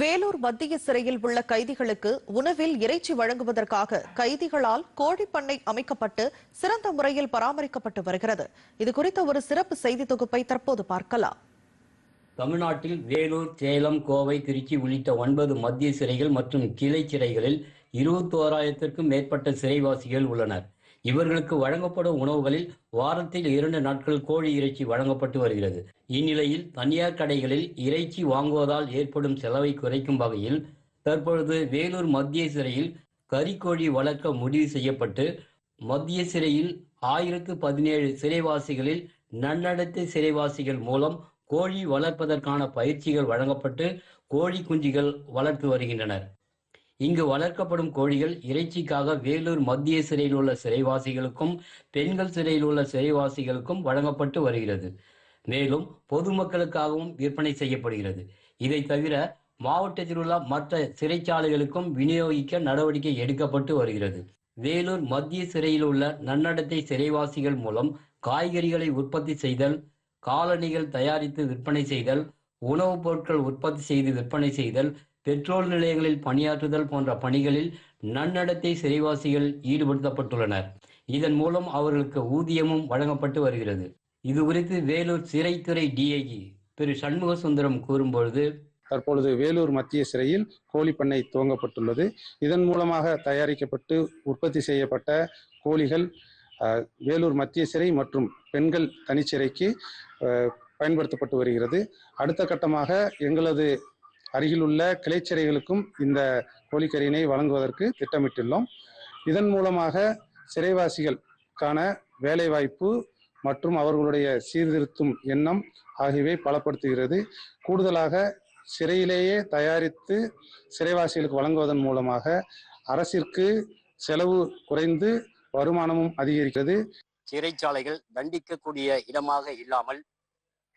வேலூர் மத்திய சிறையில் உள்ள கைதிகளுக்கு உணவில் இறைச்சி வழங்குவதற்காக கைதிகளால் கோழிப்பண்ணை அமைக்கப்பட்டு சிறந்த முறையில் பராமரிக்கப்பட்டு வருகிறது. இதுகுறித்த ஒரு சிறப்பு செய்தி தொகுப்பை தற்போது பார்க்கலாம். தமிழ்நாட்டில் வேலூர், சேலம், கோவை, திருச்சி உள்ளிட்ட 9 மத்திய சிறைகள் மற்றும் கிளை சிறைகளில் 21,000க்கும் மேற்பட்ட சிறைவாசிகள் உள்ளனர். இவர்களுக்கு வழங்கப்படும் உணவுகளில் வாரத்தில் 2 நாட்கள் கோழி இறைச்சி வழங்கப்பட்டு வருகிறது. இந்நிலையில் தனியார் கடைகளில் இறைச்சி வாங்குவதால் ஏற்படும் செலவை குறைக்கும் வகையில் தற்பொழுது வேலூர் மத்திய சிறையில் கறிக்கோழி வளர்க்க முடிவு செய்யப்பட்டு மத்திய சிறையில் 1017 சிறைவாசிகளில் நன்னடத்தை சிறைவாசிகள் மூலம் கோழி வளர்ப்பதற்கான பயிற்சிகள் வழங்கப்பட்டு கோழி குஞ்சுகள் வளர்த்து வருகின்றனர். இங்கு வளர்க்கப்படும் கோழிகள் இறைச்சிக்காக வேலூர் மத்திய சிறையில் உள்ள சிறைவாசிகளுக்கும் பெண்கள் சிறையில் உள்ள சிறைவாசிகளுக்கும் வழங்கப்பட்டு வருகிறது. மேலும் பொதுமக்களுக்காகவும் விற்பனை செய்யப்படுகிறது. இதை தவிர மாவட்டத்தில் உள்ள மற்ற சிறைச்சாலைகளுக்கும் விநியோகிக்க நடவடிக்கை எடுக்கப்பட்டு வருகிறது. வேலூர் மத்திய சிறையில் உள்ள நன்னடத்தை சிறைவாசிகள் மூலம் காய்கறிகளை உற்பத்தி செய்தல், காலணிகள் தயாரித்து விற்பனை செய்தல், உணவுப் பொருட்கள் உற்பத்தி செய்து விற்பனை செய்தல், பெட்ரோல் நிலையங்களில் பணியாற்றுதல் போன்ற பணிகளில் நன்னடத்தை சிறைவாசிகள் ஈடுபடுத்தப்பட்டுள்ளனர். இதன் மூலம் அவர்களுக்கு ஊதியமும் வழங்கப்பட்டு வருகிறது. இது குறித்து வேலூர் சிறைத்துறை டிஐஜி திரு சண்முக சுந்தரம் கூறும்பொழுது, தற்பொழுது வேலூர் மத்திய சிறையில் கோழிப்பண்ணை துவங்கப்பட்டுள்ளது. இதன் மூலமாக தயாரிக்கப்பட்டு உற்பத்தி செய்யப்பட்ட கோழிகள் வேலூர் மத்திய சிறை மற்றும் பெண்கள் தனிச்சிறைக்கு பயன்படுத்தப்பட்டு வருகிறது. அடுத்த கட்டமாக எங்களது அருகிலுள்ள கிளைச்சிறைகளுக்கும் இந்த கோழிக்கறியினை வழங்குவதற்கு திட்டமிட்டுள்ளோம். இதன் மூலமாக சிறைவாசிகளுக்கான வேலைவாய்ப்பு மற்றும் அவர்களுடைய சீர்திருத்தும் எண்ணம் ஆகியவை பலப்படுத்துகிறது. கூடுதலாக சிறையிலேயே தயாரித்து சிறைவாசிகளுக்கு வழங்குவதன் மூலமாக அரசிற்கு செலவு குறைந்து வருமானமும் அதிகரிக்கிறது. சிறைச்சாலைகள் தண்டிக்கக்கூடிய இடமாக இல்லாமல்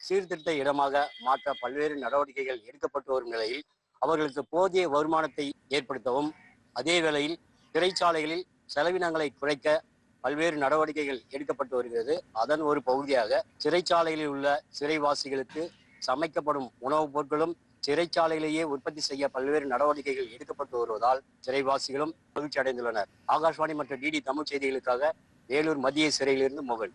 சீர்திருத்த இடமாக மாற்ற பல்வேறு நடவடிக்கைகள் எடுக்கப்பட்டு வரும் நிலையில் அவர்களுக்கு போதிய வருமானத்தை ஏற்படுத்தவும், அதே வேளையில் சிறைச்சாலைகளில் செலவினங்களை குறைக்க பல்வேறு நடவடிக்கைகள் எடுக்கப்பட்டு வருகிறது. அதன் ஒரு பகுதியாக சிறைச்சாலைகளில் உள்ள சிறைவாசிகளுக்கு சமைக்கப்படும் உணவுப் பொருட்களும் சிறைச்சாலையிலேயே உற்பத்தி செய்ய பல்வேறு நடவடிக்கைகள் எடுக்கப்பட்டு வருவதால் சிறைவாசிகளும் மகிழ்ச்சி அடைந்துள்ளனர். ஆகாஷ்வாணி மற்றும் டிடி தமிழ் செய்திகளுக்காக வேலூர் மத்திய சிறையிலிருந்து மோகன்.